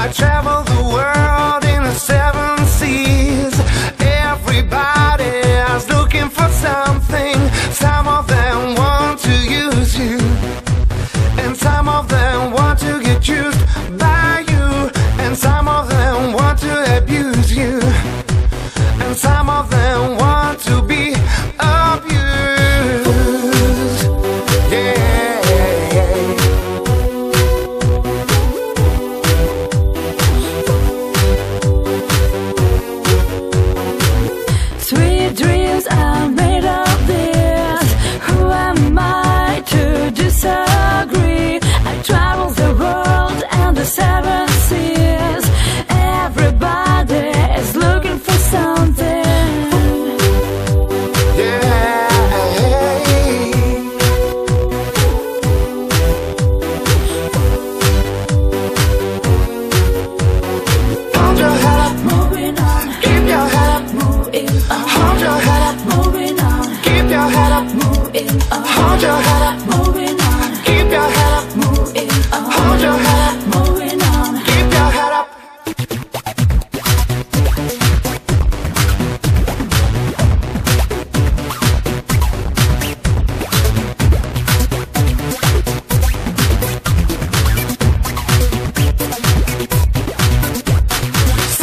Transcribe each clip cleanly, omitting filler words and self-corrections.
I travel the world in the 7 seas. Everybody is looking for something. Some of them want to use you, and some of them want to get used by you, and some of them want to abuse you, and some of them want to be abused. Sweet dreams are made of this. Who am I to disagree? I travel the world and the 7 seas. Everybody is looking for something. Hold your head up, Moving on, keep your head up. moving on. Hold your head up, Moving on, keep your head up. moving on. Hold your head up, Moving on, keep your head up. moving on. Hold your head up, Moving on. keep your head up.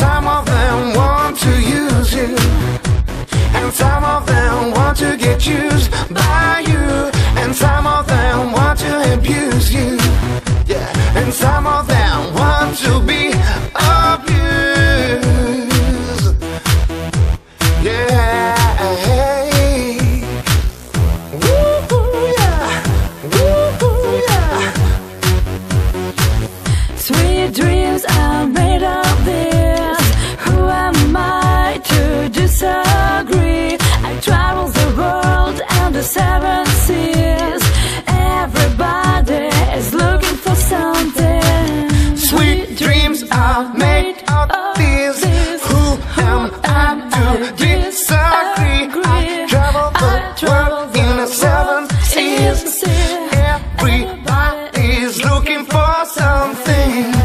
Some of them want to use you, and some of them want to get used by you, and some of them want to abuse you, yeah, and some of them want to be abused, yeah. Woo-hoo, yeah. Woo-hoo, yeah. Sweet dreams are made of this. Who am I to disagree? I travel the world and the 7 seas. Everybody is looking for something. Sweet dreams are made of these. Who am I to disagree? I travel the world in the 7 seas. Everybody's looking for something.